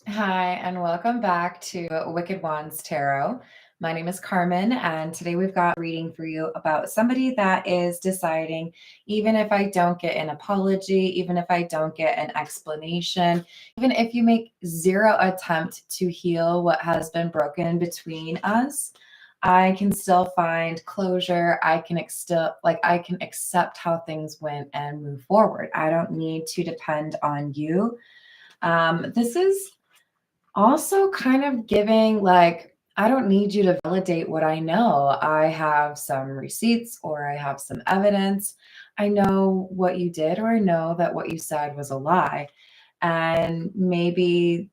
Hi, and welcome back to Wicked Wands Tarot. My name is Carmen, and today we've got a reading for you about somebody that is deciding, even if I don't get an apology, even if I don't get an explanation, even if you make zero attempt to heal what has been broken between us, I can still find closure. I can accept how things went and move forward. I don't need to depend on you. This is also kind of giving like, I don't need you to validate what I know. I have some receipts or I have some evidence. I know what you did, or I know that what you said was a lie. And maybe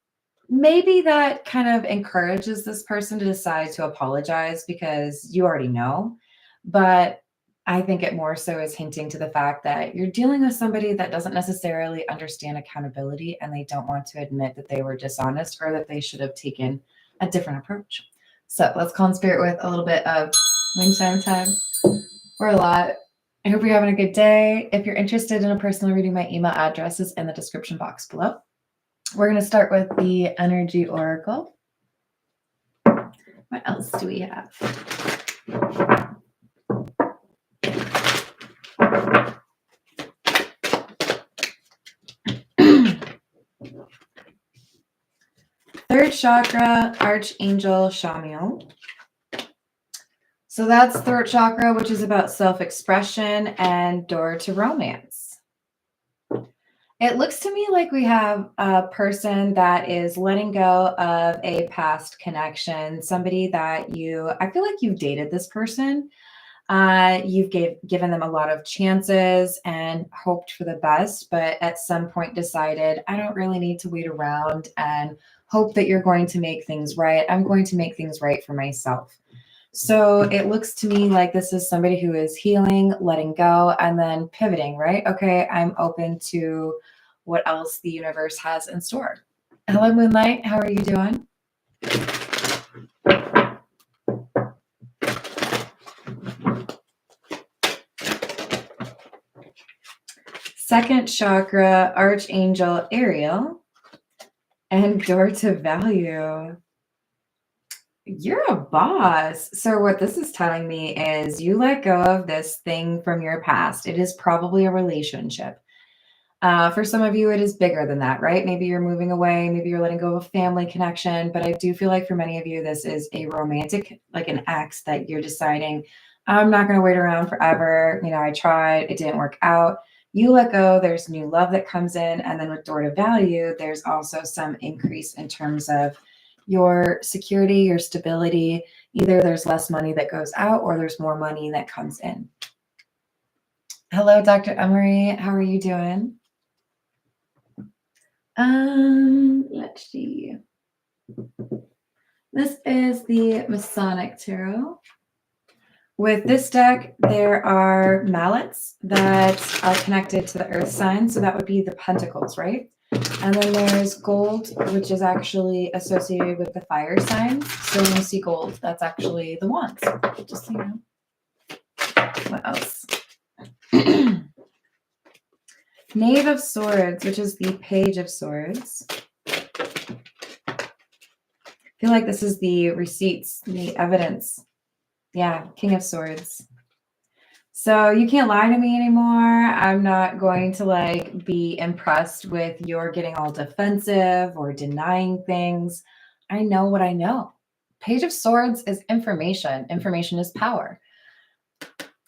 that kind of encourages this person to decide to apologize because you already know. But I think it more so is hinting to the fact that you're dealing with somebody that doesn't necessarily understand accountability, and they don't want to admit that they were dishonest or that they should have taken a different approach. So let's call in spirit with a little bit of wind chime time or a lot. I hope you're having a good day. If you're interested in a personal reading, my email address is in the description box below. We're going to start with the energy oracle. What else do we have? Third chakra, Archangel Shamiel. So that's third chakra, which is about self-expression and door to romance. It looks to me like we have a person that is letting go of a past connection, somebody that I feel like you've dated this person. You've given them a lot of chances and hoped for the best, but at some point decided, I don't really need to wait around and hope that you're going to make things right. I'm going to make things right for myself. So it looks to me like this is somebody who is healing, letting go, and then pivoting, right? Okay, I'm open to what else the universe has in store. Hello, Moonlight. How are you doing? Second chakra, Archangel Ariel, and door to value. You're a boss. So what this is telling me is you let go of this thing from your past. It is probably a relationship. For some of you, it is bigger than that, right? Maybe you're moving away, maybe you're letting go of a family connection, but I do feel like for many of you, this is a romantic, like an ex that you're deciding, I'm not going to wait around forever. I tried, it didn't work out. You let go, there's new love that comes in. And then with door to value, there's also some increase in terms of your security, your stability. Either there's less money that goes out or there's more money that comes in. Hello, Dr. Emery. How are you doing? Let's see. This is the Masonic Tarot. With this deck, there are mallets that are connected to the earth sign. So that would be the pentacles, right? And then there's gold, which is actually associated with the fire signs. So when you see gold, that's actually the wands. Just so you know. What else? Knave of Swords, which is the Page of Swords. I feel like this is the receipts, the evidence. Yeah, King of Swords. So you can't lie to me anymore. I'm not going to be impressed with your getting all defensive or denying things. I know what I know. Page of Swords is information. Information is power.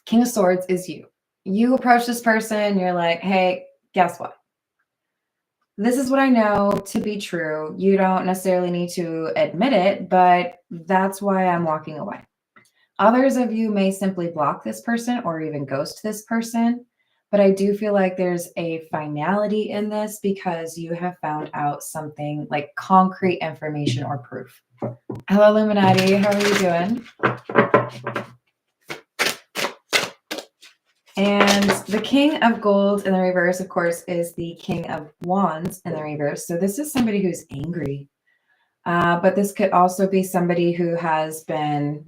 King of Swords is you. You approach this person, you're like, hey, guess what? This is what I know to be true. You don't necessarily need to admit it, but that's why I'm walking away. Others of you may simply block this person or even ghost this person, but I do feel like there's a finality in this because you have found out something like concrete information or proof. Hello, Illuminati. How are you doing? And the King of Gold in the reverse, of course, is the King of Wands in the reverse. So this is somebody who's angry. But this could also be somebody who has been...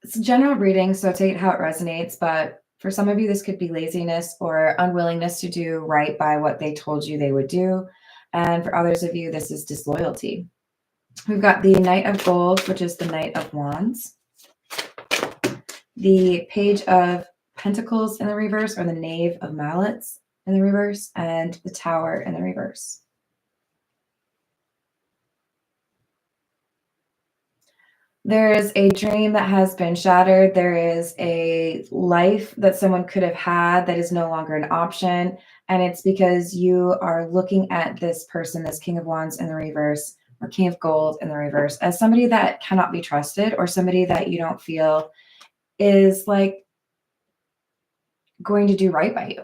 it's a general reading, so take it how it resonates. But For some of you, this could be laziness or unwillingness to do right by what they told you they would do. And for others of you, this is disloyalty. We've got the Knight of Gold, which is the Knight of Wands. The Page of Pentacles in the reverse, or the Knave of Mallets in the reverse, and the Tower in the reverse. There is a dream that has been shattered. There is a life that someone could have had that is no longer an option. And it's because you are looking at this person, this King of Wands in the reverse, or King of Gold in the reverse, as somebody that cannot be trusted, or somebody that you don't feel is like going to do right by you.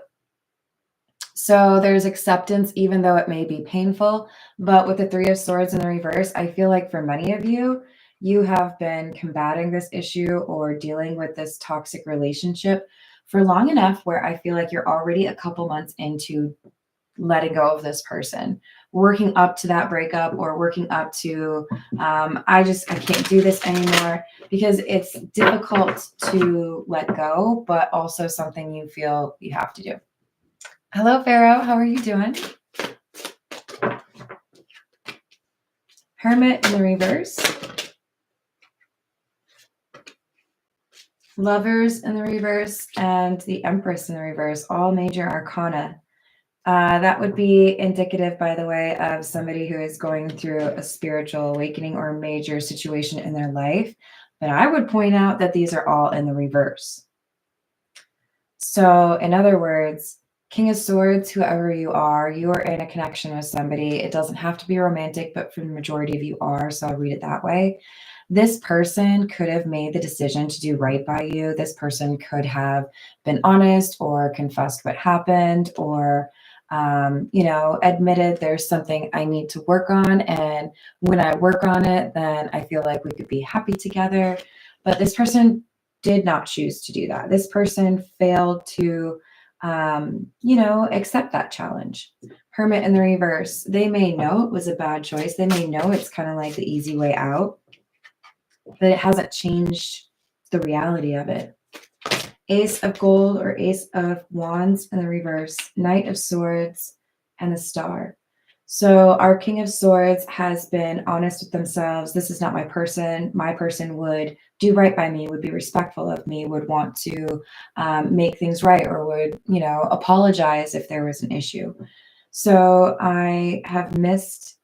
So there's acceptance, even though it may be painful. But with the Three of Swords in the reverse, I feel like for many of you, you have been combating this issue or dealing with this toxic relationship for long enough where I feel like you're already a couple months into letting go of this person, working up to that breakup, or working up to, I can't do this anymore, because it's difficult to let go, but also something you feel you have to do. Hello, Pharaoh. How are you doing? Hermit in the reverse. Lovers in the reverse, and the Empress in the reverse, all major arcana. That would be indicative, by the way, of somebody who is going through a spiritual awakening or a major situation in their life. But I would point out that these are all in the reverse. So in other words, King of Swords, whoever you are in a connection with somebody. It doesn't have to be romantic, but for the majority of you are, so I'll read it that way. This person could have made the decision to do right by you. This person could have been honest or confessed what happened, or admitted there's something I need to work on. And when I work on it, then I feel like we could be happy together. But this person did not choose to do that. This person failed to, accept that challenge. Hermit in the reverse. They may know it was a bad choice. They may know it's kind of like the easy way out, but it hasn't changed the reality of it. Ace of Gold or Ace of Wands in the reverse, Knight of Swords, and the Star. So our King of Swords has been honest with themselves. This is not my person. My person would do right by me, would be respectful of me, would want to make things right, or would, apologize if there was an issue. So I have missed,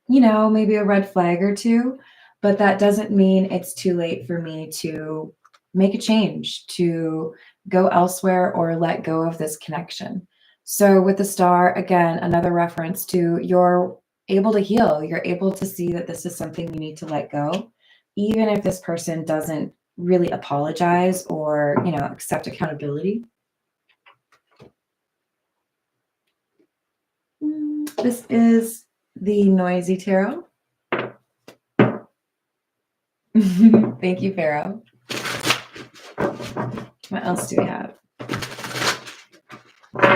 maybe a red flag or two, but that doesn't mean it's too late for me to make a change, to go elsewhere, or let go of this connection. So with the Star, again, another reference to you're able to heal. You're able to see that this is something you need to let go, even if this person doesn't really apologize or, accept accountability. This is the Noisy Tarot. Thank you, Pharaoh. What else do we have? I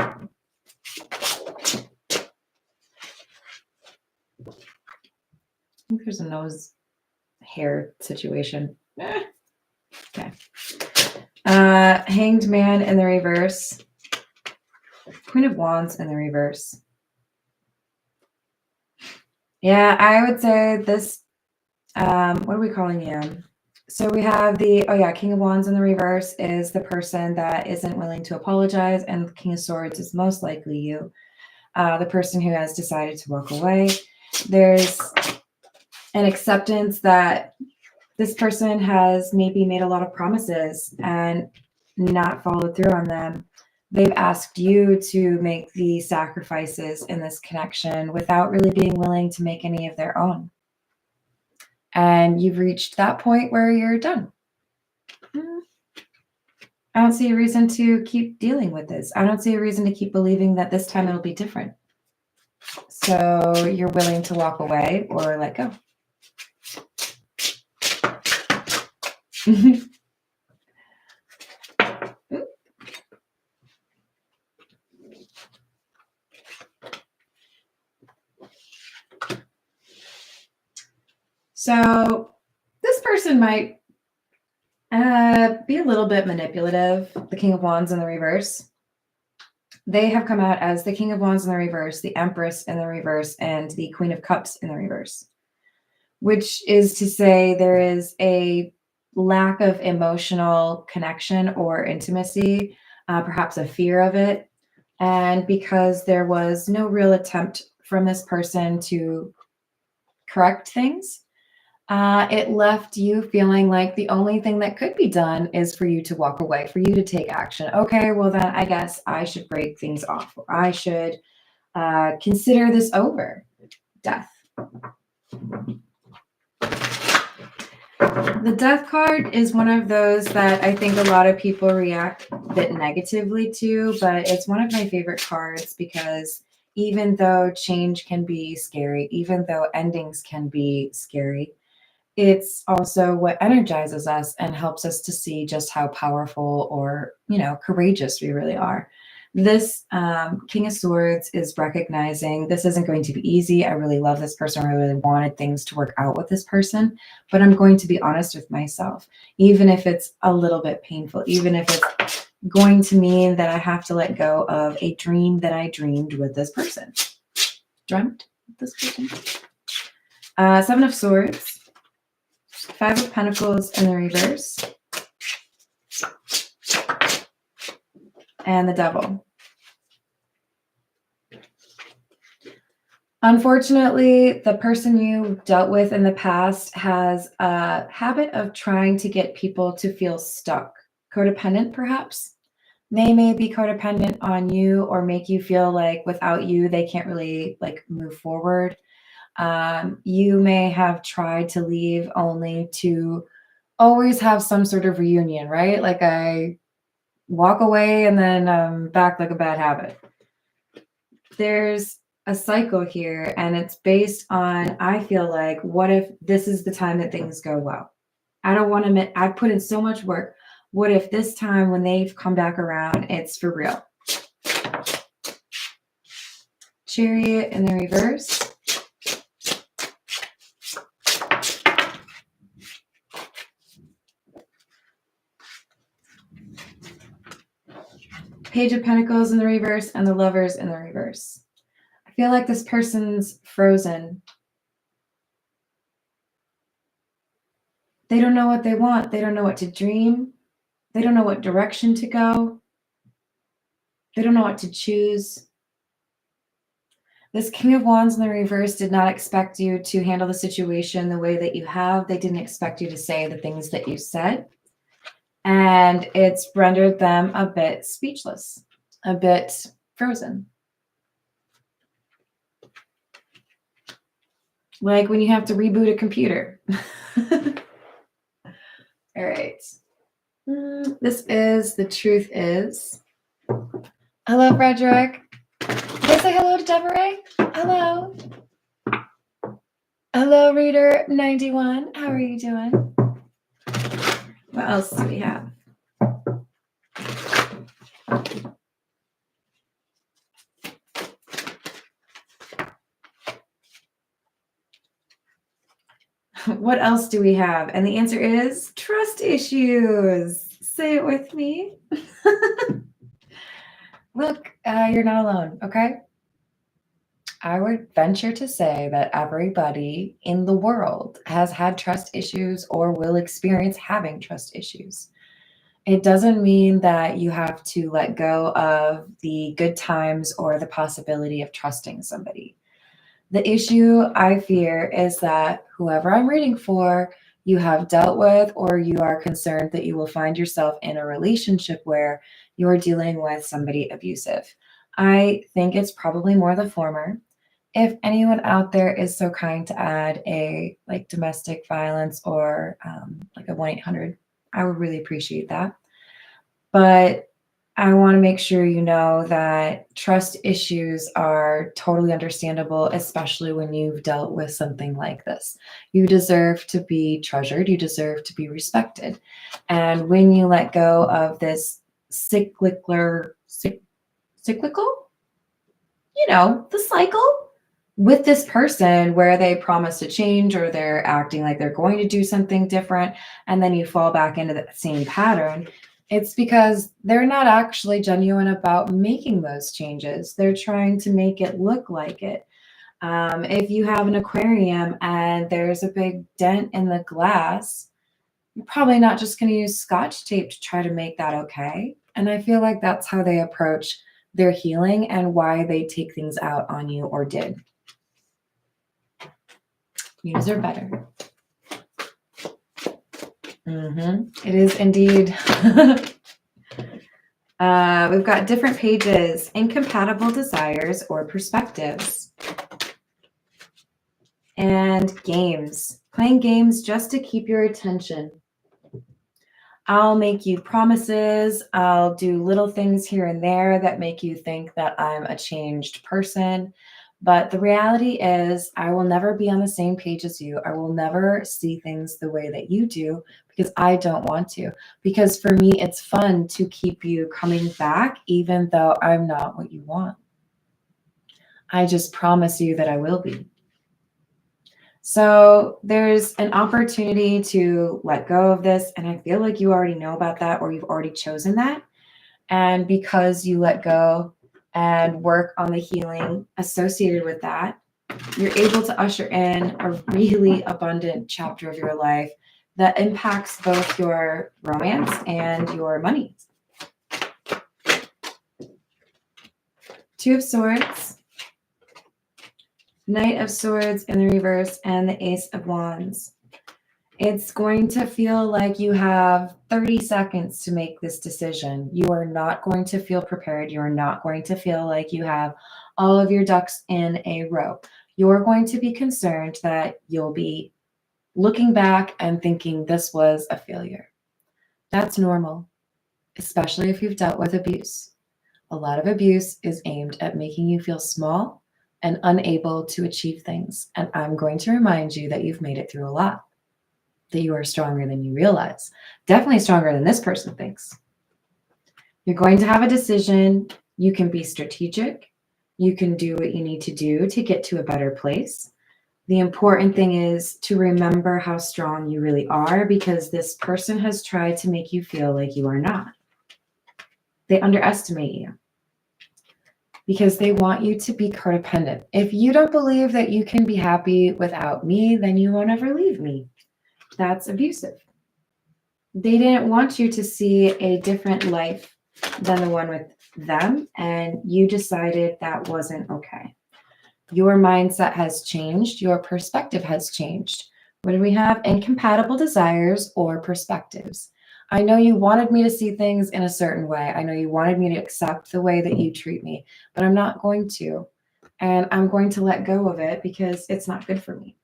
think there's a nose hair situation. Okay. Hanged Man in the reverse. Queen of Wands in the reverse. Yeah, I would say this, what are we calling you? So we have King of Wands in the reverse is the person that isn't willing to apologize, and the King of Swords is most likely you, the person who has decided to walk away. There's an acceptance that this person has maybe made a lot of promises and not followed through on them. They've asked you to make the sacrifices in this connection without really being willing to make any of their own. And you've reached that point where you're done. I don't see a reason to keep dealing with this. I don't see a reason to keep believing that this time it'll be different. So you're willing to walk away or let go. So this person might Be a little bit manipulative. The King of Wands in the reverse. They have come out as the King of Wands in the reverse, the Empress in the reverse, and the Queen of Cups in the reverse, which is to say there is a lack of emotional connection or intimacy, perhaps a fear of it. And because there was no real attempt from this person to correct things, it left you feeling like the only thing that could be done is for you to walk away, for you to take action. Okay, well, then I guess I should break things off. Or I should consider this over. Death. The Death card is one of those that I think a lot of people react a bit negatively to, but it's one of my favorite cards because even though change can be scary, even though endings can be scary, it's also what energizes us and helps us to see just how powerful or, courageous we really are. This King of Swords is recognizing this isn't going to be easy. I really love this person. I really wanted things to work out with this person, but I'm going to be honest with myself, even if it's a little bit painful, even if it's going to mean that I have to let go of a dream that I dreamed with this person. Dreamt with this person. Seven of Swords. Five of Pentacles in the reverse. And the Devil. Unfortunately, the person you dealt with in the past has a habit of trying to get people to feel stuck. Codependent, perhaps. They may be codependent on you or make you feel like without you, they can't really move forward. You may have tried to leave only to always have some sort of reunion, right? Like I walk away and then I'm back like a bad habit. There's a cycle here and it's based on, I feel like, what if this is the time that things go well? I don't want to admit, I put in so much work. What if this time when they've come back around, it's for real? Chariot in the reverse. Page of Pentacles in the reverse and the Lovers in the reverse. I feel like this person's frozen. They don't know what they want. They don't know what to dream. They don't know what direction to go. They don't know what to choose. This King of Wands in the reverse did not expect you to handle the situation the way that you have. They didn't expect you to say the things that you said. And it's rendered them a bit speechless, a bit frozen. Like when you have to reboot a computer. All right. This is The Truth Is. Hello, Frederick. Can I say hello to Deborah? Hello. Hello, Reader 91. How are you doing? What else do we have? What else do we have? And the answer is trust issues. Say it with me. Look, you're not alone, okay? I would venture to say that everybody in the world has had trust issues or will experience having trust issues. It doesn't mean that you have to let go of the good times or the possibility of trusting somebody. The issue I fear is that whoever I'm reading for, you have dealt with, or you are concerned that you will find yourself in a relationship where you're dealing with somebody abusive. I think it's probably more the former. If anyone out there is so kind to add a domestic violence or a 1-800, I would really appreciate that. But I want to make sure you know that trust issues are totally understandable, especially when you've dealt with something like this. You deserve to be treasured. You deserve to be respected. And when you let go of this cyclical, the cycle, with this person where they promise to change or they're acting like they're going to do something different, and then you fall back into that same pattern, it's because they're not actually genuine about making those changes. They're trying to make it look like it. If you have an aquarium and there's a big dent in the glass, you're probably not just going to use Scotch tape to try to make that okay. And I feel like that's how they approach their healing and why they take things out on you or did. Use are better. It is indeed. We've got different pages, incompatible desires or perspectives. And games. Playing games just to keep your attention. I'll make you promises. I'll do little things here and there that make you think that I'm a changed person. But the reality is, I will never be on the same page as you. I will never see things the way that you do because I don't want to. Because for me, it's fun to keep you coming back, even though I'm not what you want. I just promise you that I will be. So there's an opportunity to let go of this. And I feel like you already know about that, or you've already chosen that. And because you let go and work on the healing associated with that, you're able to usher in a really abundant chapter of your life that impacts both your romance and your money. Two of Swords, Knight of Swords in the reverse, and the Ace of Wands. It's going to feel like you have 30 seconds to make this decision. You are not going to feel prepared. You are not going to feel like you have all of your ducks in a row. You're going to be concerned that you'll be looking back and thinking this was a failure. That's normal, especially if you've dealt with abuse. A lot of abuse is aimed at making you feel small and unable to achieve things. And I'm going to remind you that you've made it through a lot, that you are stronger than you realize. Definitely stronger than this person thinks. You're going to have a decision. You can be strategic. You can do what you need to do to get to a better place. The important thing is to remember how strong you really are, because this person has tried to make you feel like you are not. They underestimate you because they want you to be codependent. If you don't believe that you can be happy without me, then you won't ever leave me. That's abusive. They didn't want you to see a different life than the one with them, and you decided that wasn't okay. Your mindset has changed. Your perspective has changed. What do we have? Incompatible desires or perspectives. I know you wanted me to see things in a certain way. I know you wanted me to accept the way that you treat me, but I'm not going to. And I'm going to let go of it because it's not good for me.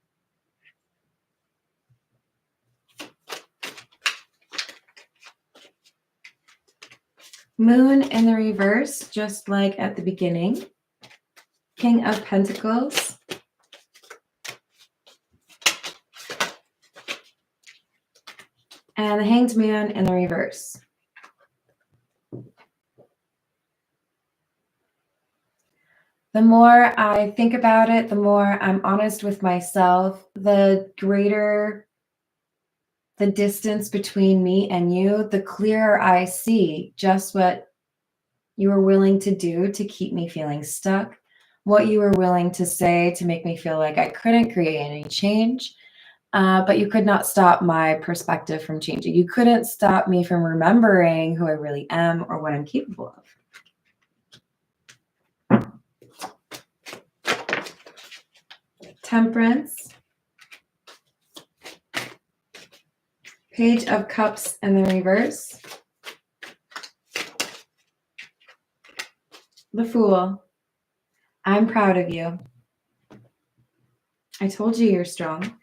Moon in the reverse, just like at the beginning. King of Pentacles. And the Hanged Man in the reverse. The more I think about it, the more I'm honest with myself, the greater the distance between me and you, the clearer I see just what you were willing to do to keep me feeling stuck, what you were willing to say to make me feel like I couldn't create any change. But you could not stop my perspective from changing. You couldn't stop me from remembering who I really am or what I'm capable of. Temperance. Page of Cups in the reverse. The Fool. I'm proud of you. I told you you're strong.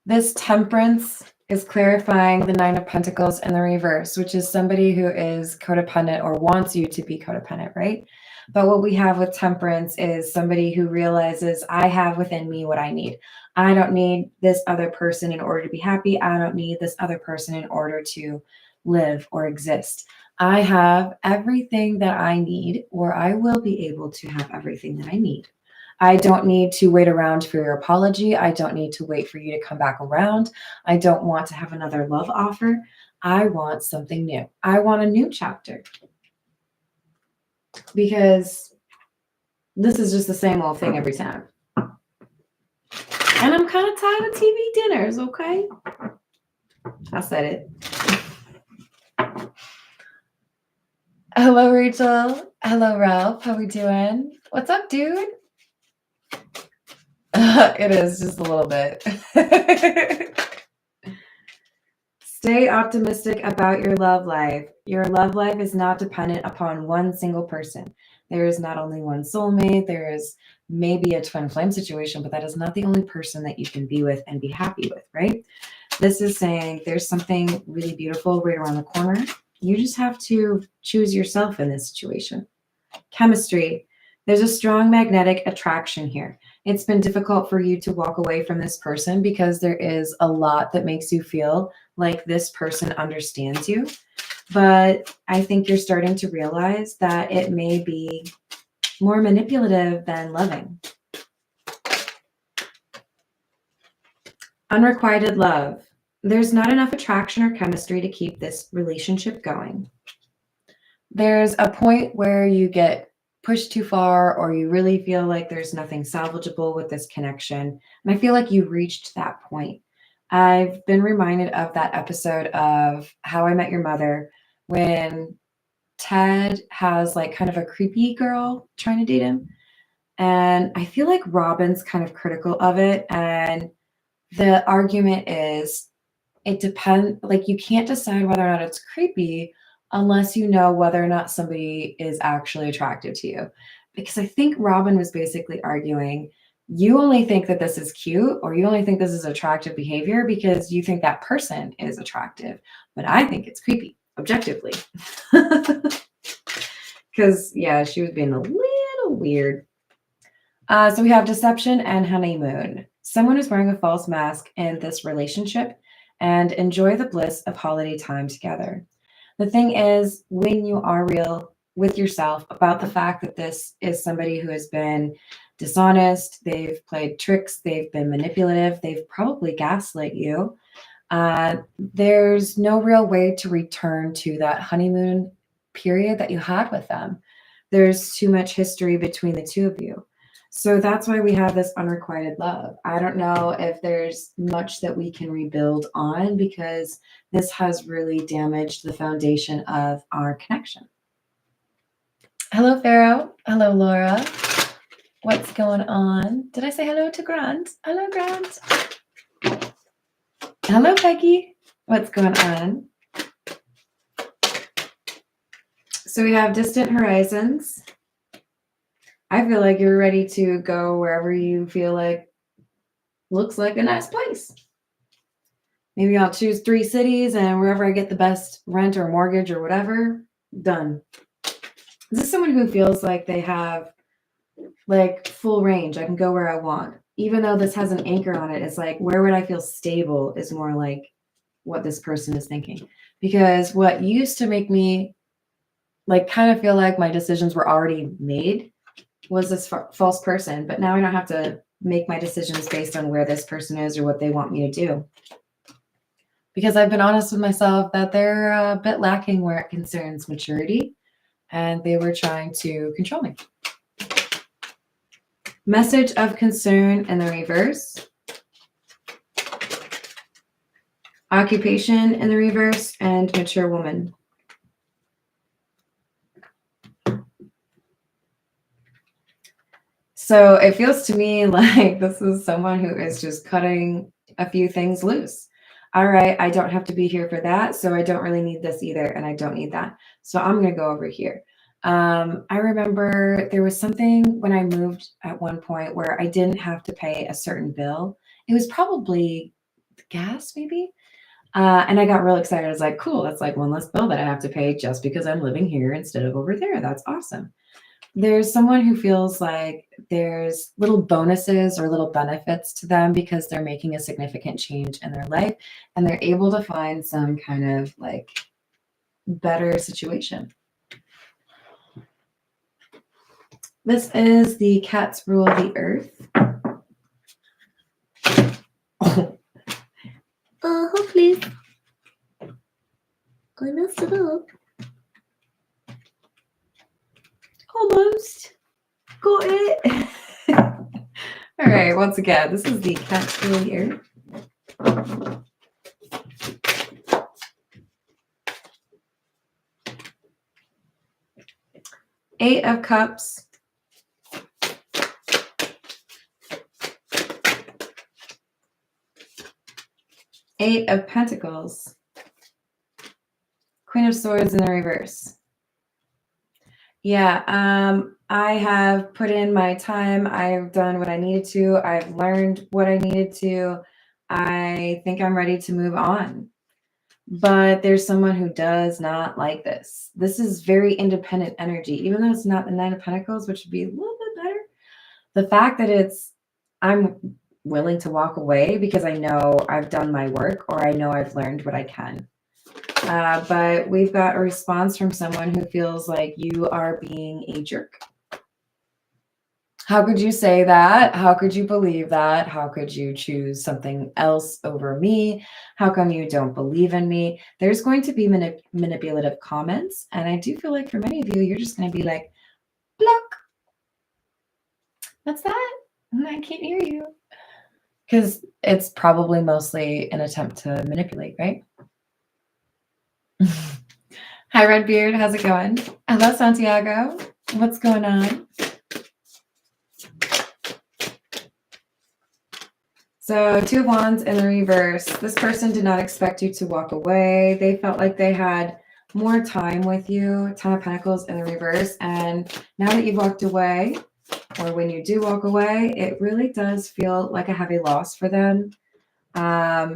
This Temperance is clarifying the Nine of Pentacles in the reverse, which is somebody who is codependent or wants you to be codependent, right? But what we have with Temperance is somebody who realizes I have within me what I need. I don't need this other person in order to be happy. I don't need this other person in order to live or exist. I have everything that I need, or I will be able to have everything that I need. I don't need to wait around for your apology. I don't need to wait for you to come back around. I don't want to have another love offer. I want something new. I want a new chapter. Because this is just the same old thing every time. And I'm kind of tired of TV dinners, okay? I said it. Hello, Rachel. Hello, Ralph. How we doing? What's up, dude? It is just a little bit. Stay optimistic about your love life. Your love life is not dependent upon one single person. There is not only one soulmate. There is maybe a twin flame situation, but that is not the only person that you can be with and be happy with, right? This is saying there's something really beautiful right around the corner. You just have to choose yourself in this situation. Chemistry. There's a strong magnetic attraction here. It's been difficult for you to walk away from this person because there is a lot that makes you feel like this person understands you. But I think you're starting to realize that it may be more manipulative than loving. Unrequited love. There's not enough attraction or chemistry to keep this relationship going. There's a point where you get pushed too far or you really feel like there's nothing salvageable with this connection. And I feel like you reached that point. I've been reminded of that episode of How I Met Your Mother when Ted has like kind of a creepy girl trying to date him. And I feel like Robin's kind of critical of it. And the argument is it depends, like you can't decide whether or not it's creepy unless you know whether or not somebody is actually attractive to you. Because I think Robin was basically arguing, you only think that this is cute or you only think this is attractive behavior because you think that person is attractive. But I think it's creepy, objectively. Because, yeah, she was being a little weird. So we have deception and honeymoon. Someone is wearing a false mask in this relationship and enjoy the bliss of holiday time together. The thing is, when you are real with yourself about the fact that this is somebody who has been dishonest, they've played tricks, they've been manipulative, they've probably gaslit you, there's no real way to return to that honeymoon period that you had with them. There's too much history between the two of you. So that's why we have this unrequited love. I don't know if there's much that we can rebuild on because this has really damaged the foundation of our connection. Hello, Pharaoh. Hello, Laura. What's going on? Did I say hello to Grant? Hello, Grant. Hello, Peggy. What's going on? So we have distant horizons. I feel like you're ready to go wherever you feel like looks like a nice place. Maybe I'll choose 3 cities and wherever I get the best rent or mortgage or whatever, done. This is someone who feels like they have like full range. I can go where I want. Even though this has an anchor on it, it's like, where would I feel stable is more like what this person is thinking. Because what used to make me like kind of feel like my decisions were already made was this false person, but now I don't have to make my decisions based on where this person is or what they want me to do. Because I've been honest with myself that they're a bit lacking where it concerns maturity, and they were trying to control me. Message of concern in the reverse. Occupation in the reverse, and mature woman. So it feels to me like this is someone who is just cutting a few things loose. All right, I don't have to be here for that, so I don't really need this either, and I don't need that. So I'm going to go over here. I remember there was something when I moved at one point where I didn't have to pay a certain bill. It was probably gas, maybe. And I got real excited. I was like, cool, that's like one less bill that I have to pay just because I'm living here instead of over there. That's awesome. There's someone who feels like there's little bonuses or little benefits to them because they're making a significant change in their life and they're able to find some kind of like better situation. This is the cats rule the earth. Oh, please. I messed it up. Almost. Got it. All right, once again, this is the cats rule the earth. Eight of Cups. Eight of Pentacles. Queen of Swords in the reverse. Yeah, I have put in my time. I've done what I needed to. I've learned what I needed to. I think I'm ready to move on. But there's someone who does not like this. This is very independent energy, even though it's not the Nine of Pentacles, which would be a little bit better. The fact that I'm willing to walk away because I know I've done my work or I know I've learned what I can. But we've got a response from someone who feels like you are being a jerk. How could you say that? How could you believe that? How could you choose something else over me? How come you don't believe in me? There's going to be manipulative comments. And I do feel like for many of you, you're just going to be like, block. What's that? I can't hear you. Because it's probably mostly an attempt to manipulate, right? Hi, Redbeard. How's it going? Hello, Santiago. What's going on? So, Two of Wands in the reverse. This person did not expect you to walk away. They felt like they had more time with you. Ten of Pentacles in the reverse. And now that you've walked away, or when you do walk away, it really does feel like a heavy loss for them.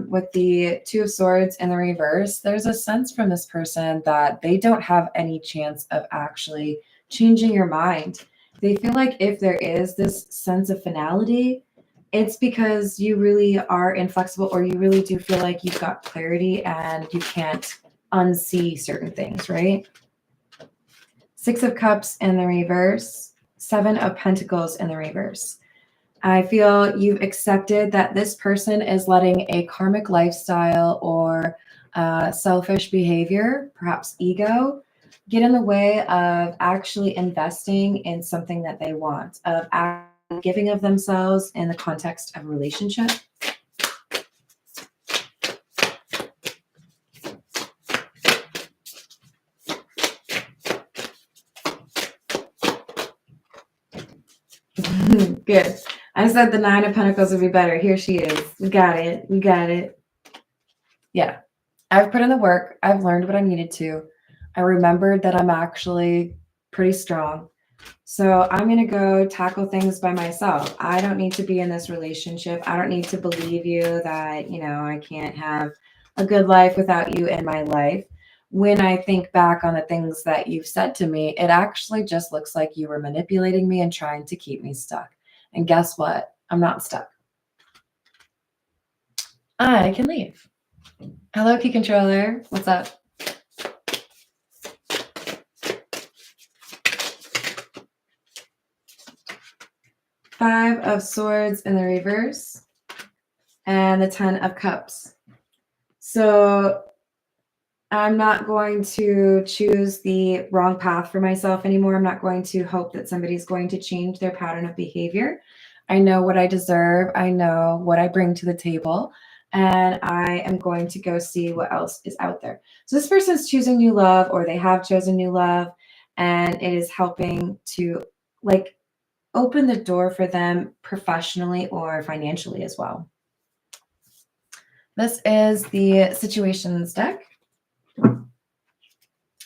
With the Two of Swords in the reverse, there's a sense from this person that they don't have any chance of actually changing your mind. They feel like if there is this sense of finality, it's because you really are inflexible, or you really do feel like you've got clarity and you can't unsee certain things, right? Six of Cups in the reverse, Seven of Pentacles in the reverse. I feel you've accepted that this person is letting a karmic lifestyle or selfish behavior, perhaps ego, get in the way of actually investing in something that they want, of giving of themselves in the context of a relationship. Good. I said the Nine of Pentacles would be better. Here she is. We got it. We got it. Yeah. I've put in the work. I've learned what I needed to. I remembered that I'm actually pretty strong. So I'm going to go tackle things by myself. I don't need to be in this relationship. I don't need to believe you that, I can't have a good life without you in my life. When I think back on the things that you've said to me, it actually just looks like you were manipulating me and trying to keep me stuck. And guess what? I'm not stuck. I can leave. Hello, Key Controller. What's up? Five of Swords in the reverse and the Ten of Cups. So I'm not going to choose the wrong path for myself anymore. I'm not going to hope that somebody's going to change their pattern of behavior. I know what I deserve. I know what I bring to the table. And I am going to go see what else is out there. So this person's choosing new love, or they have chosen new love, and it is helping to open the door for them professionally or financially as well. This is the Situations deck.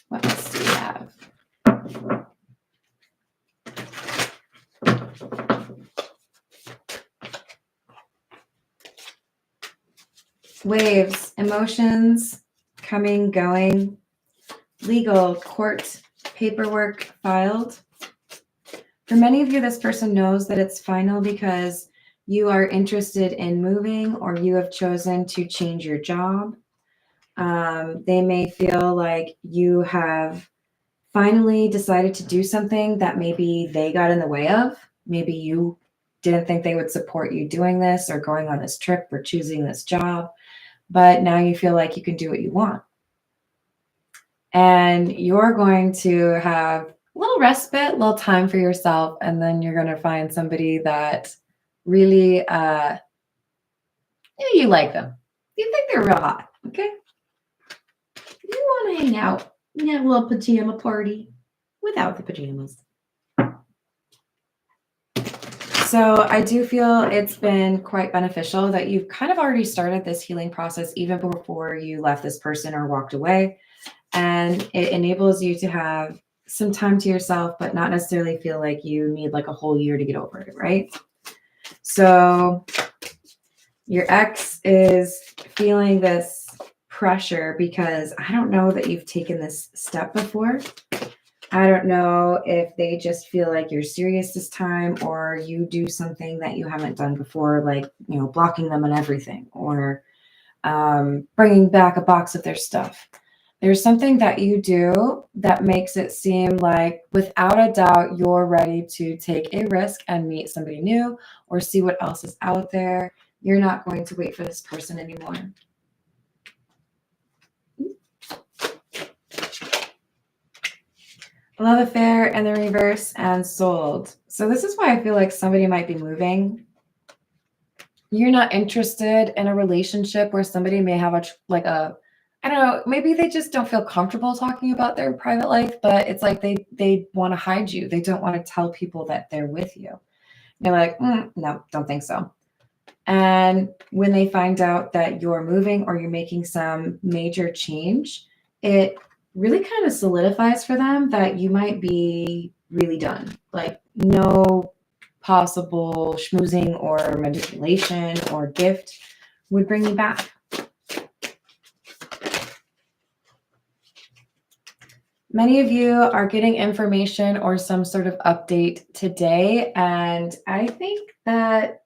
What else do we have? Waves, emotions, coming, going, legal, court, paperwork filed. For many of you, this person knows that it's final because you are interested in moving, or you have chosen to change your job. They may feel like you have finally decided to do something that maybe they got in the way of. Maybe you didn't think they would support you doing this or going on this trip or choosing this job, but now you feel like you can do what you want. And you're going to have a little respite, a little time for yourself, and then you're going to find somebody that really, you like them. You think they're real hot, okay? You want to hang out and have a little pajama party without the pajamas. So I do feel it's been quite beneficial that you've kind of already started this healing process even before you left this person or walked away. And it enables you to have some time to yourself, but not necessarily feel like you need like a whole year to get over it, right? So your ex is feeling this pressure because I don't know that you've taken this step before. I don't know if they just feel like you're serious this time, or you do something that you haven't done before, like, blocking them on everything, or bringing back a box of their stuff. There's something that you do that makes it seem like, without a doubt, you're ready to take a risk and meet somebody new or see what else is out there. You're not going to wait for this person anymore. Love affair and the reverse and sold. So this is why I feel like somebody might be moving. You're not interested in a relationship where somebody may have I don't know, maybe they just don't feel comfortable talking about their private life, but it's like they want to hide you. They don't want to tell people that they're with you. You're like, no, don't think so. And when they find out that you're moving or you're making some major change, it really kind of solidifies for them that you might be really done. Like, no possible schmoozing or manipulation or gift would bring you back. Many of you are getting information or some sort of update today, and I think that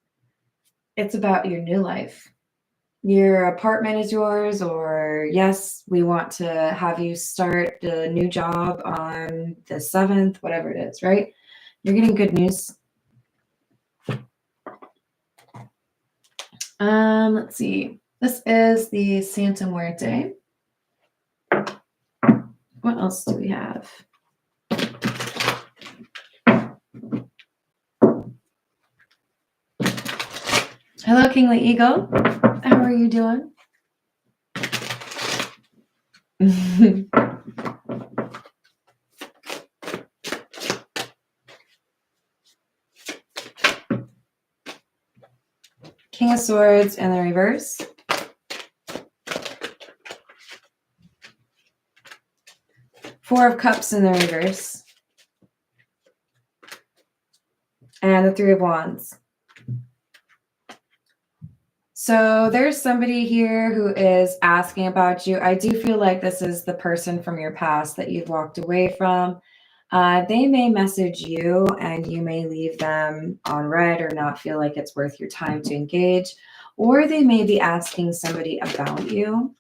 it's about your new life. Your apartment is yours, or yes, we want to have you start the new job on the 7th, whatever it is, right? You're getting good news. Let's see. This is the Santa Muerte. What else do we have? Hello, Kingly Eagle. How are you doing? King of Swords in the reverse. Four of Cups in the reverse. And the Three of Wands. So there's somebody here who is asking about you. I do feel like this is the person from your past that you've walked away from. They may message you and you may leave them on red or not feel like it's worth your time to engage. Or they may be asking somebody about you.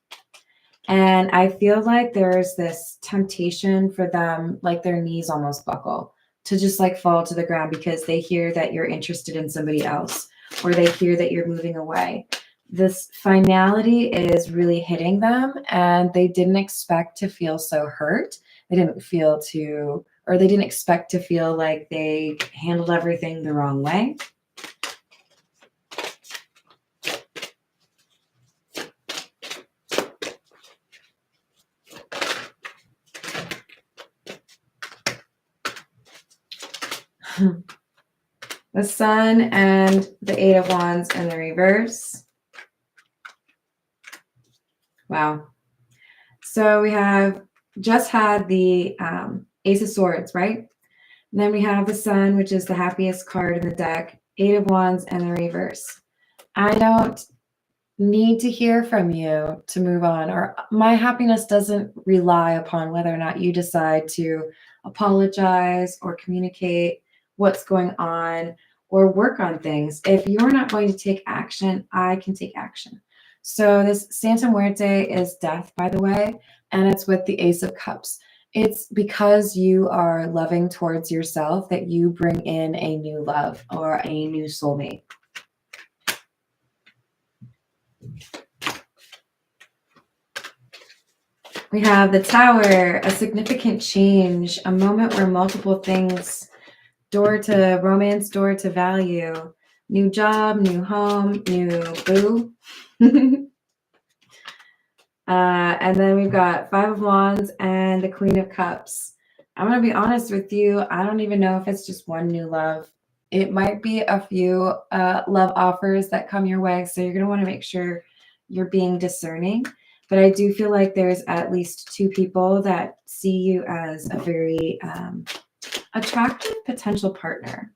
And I feel like there's this temptation for them, like their knees almost buckle, to just like fall to the ground because they hear that you're interested in somebody else, or they hear that you're moving away. This finality is really hitting them, and they didn't expect to feel so hurt. They didn't expect to feel like they handled everything the wrong way. The Sun and the Eight of Wands in the reverse. Wow. So we have just had the Ace of Swords, right? And then we have the Sun, which is the happiest card in the deck. Eight of Wands and the reverse. I don't need to hear from you to move on, or my happiness doesn't rely upon whether or not you decide to apologize or communicate what's going on or work on things. If you're not going to take action, I can take action. So this Santa Muerte is death, by the way, and it's with the Ace of Cups. It's because you are loving towards yourself that you bring in a new love or a new soulmate. We have the Tower, a significant change, a moment where multiple things, door to romance, door to value, new job, new home, new boo. And then we've got Five of Wands and the Queen of Cups. I'm going to be honest with you. I don't even know if it's just one new love. It might be a few love offers that come your way. So you're going to want to make sure you're being discerning. But I do feel like there's at least two people that see you as a very attractive potential partner.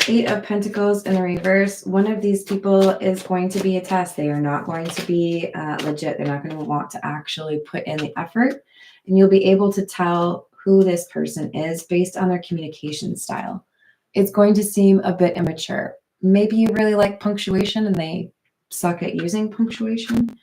Eight of Pentacles in the reverse. One of these people is going to be a test. They are not going to be legit. They're not going to want to actually put in the effort. And you'll be able to tell who this person is based on their communication style. It's going to seem a bit immature. Maybe you really like punctuation and they suck at using punctuation.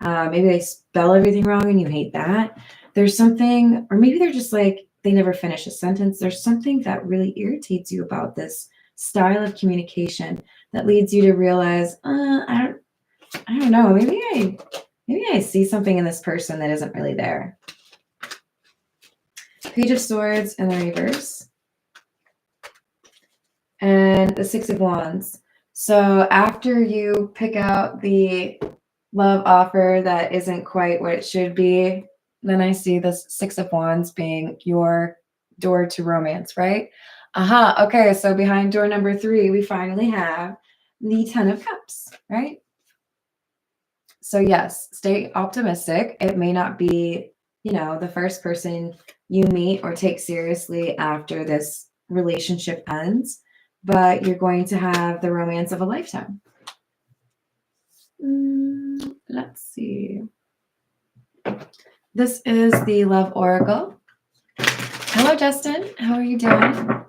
Maybe they spell everything wrong and you hate that. There's something, or maybe they're just like, they never finish a sentence. There's something that really irritates you about this style of communication that leads you to realize, I don't know, maybe I see something in this person that isn't really there. Page of Swords in the reverse. And the Six of Wands. So after you pick out the love offer that isn't quite what it should be, then I see this Six of Wands being your door to romance, right? Okay, so behind door number 3, we finally have the Ten of Cups, right? So yes, stay optimistic. It may not be, the first person you meet or take seriously after this relationship ends, but you're going to have the romance of a lifetime. Let's see. This is the Love Oracle. Hello, Justin. How are you doing?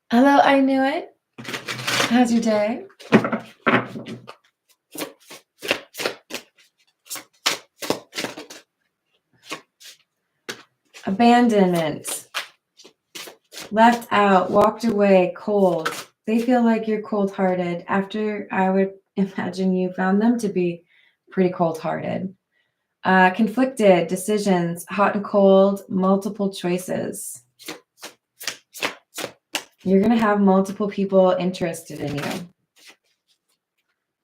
Hello, I knew it. How's your day? Abandonment. Left out, walked away, cold. They feel like you're cold-hearted after I would imagine you found them to be pretty cold-hearted. Conflicted decisions, hot and cold, multiple choices. You're going to have multiple people interested in you.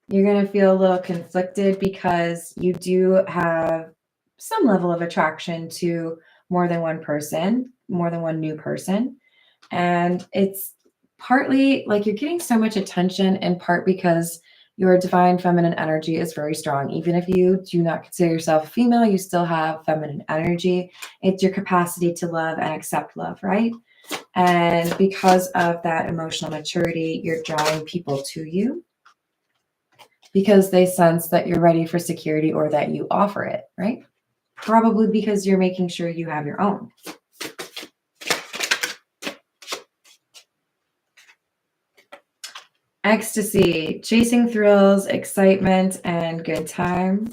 You're going to feel a little conflicted because you do have some level of attraction to more than one person, more than one new person. And it's partly like you're getting so much attention in part because your divine feminine energy is very strong. Even if you do not consider yourself female, you still have feminine energy. It's your capacity to love and accept love, right? And because of that emotional maturity, you're drawing people to you because they sense that you're ready for security or that you offer it, right? Probably because you're making sure you have your own. Ecstasy, chasing thrills, excitement, and good time.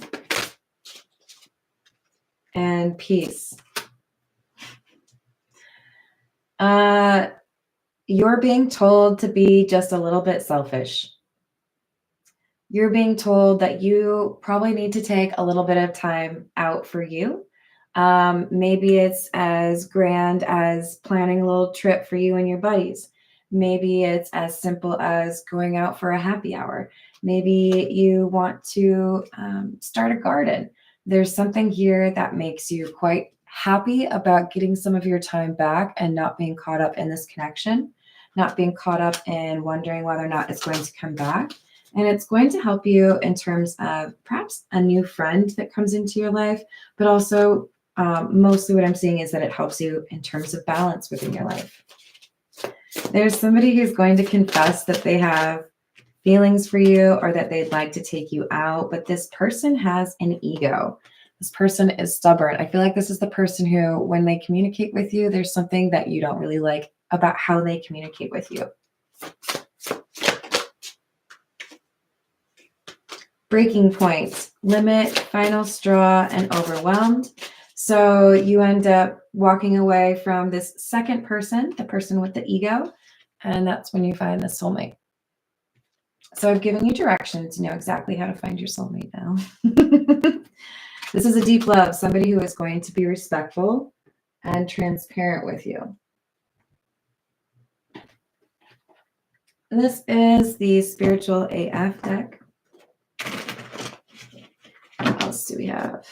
And peace. You're being told to be just a little bit selfish. You're being told that you probably need to take a little bit of time out for you. Maybe it's as grand as planning a little trip for you and your buddies. Maybe it's as simple as going out for a happy hour. Maybe you want to start a garden. There's something here that makes you quite happy about getting some of your time back and not being caught up in this connection, not being caught up in wondering whether or not it's going to come back. And it's going to help you in terms of perhaps a new friend that comes into your life, but also mostly what I'm seeing is that it helps you in terms of balance within your life. There's somebody who's going to confess that they have feelings for you or that they'd like to take you out, but this person has an ego. This person is stubborn. I feel like this is the person who, when they communicate with you, there's something that you don't really like about how they communicate with you. breaking point, limit, final straw, and overwhelmed. So you end up walking away from this second person, the person with the ego, and that's when you find the soulmate. So I've given you direction to know exactly how to find your soulmate now. This is a deep love, somebody who is going to be respectful and transparent with you. This is the Spiritual AF deck. What else do we have?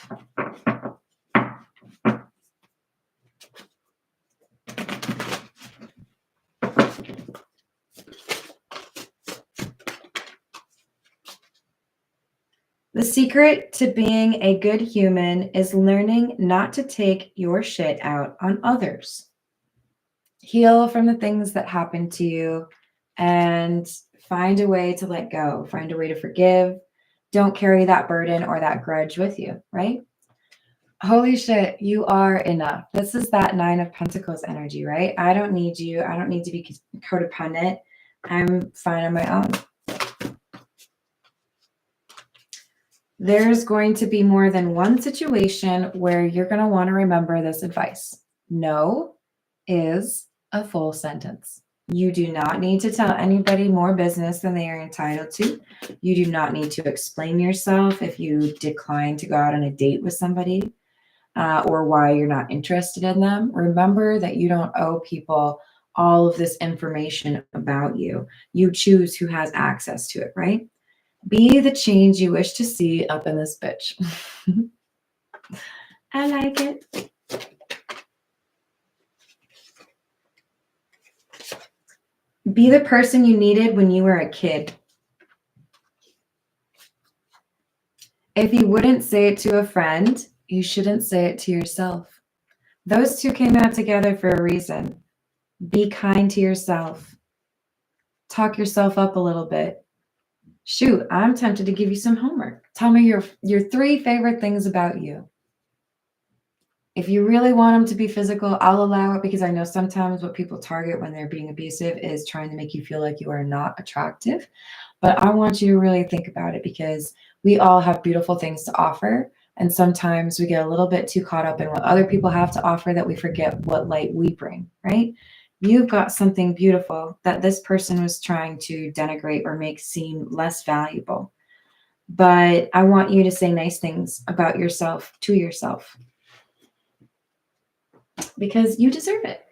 The secret to being a good human is learning not to take your shit out on others. Heal from the things that happen to you and find a way to let go, find a way to forgive. Don't carry that burden or that grudge with you, right? Holy shit, you are enough. This is that 9 of Pentacles energy, right? I don't need you. I don't need to be codependent. I'm fine on my own. There's going to be more than one situation where you're going to want to remember this advice. No is a full sentence. You do not need to tell anybody more business than they are entitled to. You do not need to explain yourself if you decline to go out on a date with somebody or why you're not interested in them. Remember that you don't owe people all of this information about you. You choose who has access to it, right? Be the change you wish to see up in this bitch. I like it. Be the person you needed when you were a kid. If you wouldn't say it to a friend, you shouldn't say it to yourself. Those two came out together for a reason. Be kind to yourself. Talk yourself up a little bit. Shoot, I'm tempted to give you some homework. Tell me your 3 favorite things about you. If you really want them to be physical, I'll allow it because I know sometimes what people target when they're being abusive is trying to make you feel like you are not attractive. But I want you to really think about it because we all have beautiful things to offer. And sometimes we get a little bit too caught up in what other people have to offer that we forget what light we bring, right? You've got something beautiful that this person was trying to denigrate or make seem less valuable. But I want you to say nice things about yourself to yourself because you deserve it.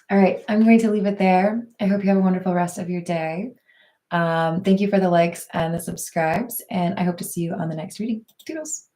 All right, I'm going to leave it there. I hope you have a wonderful rest of your day. Thank you for the likes and the subscribes, and I hope to see you on the next reading. Toodles.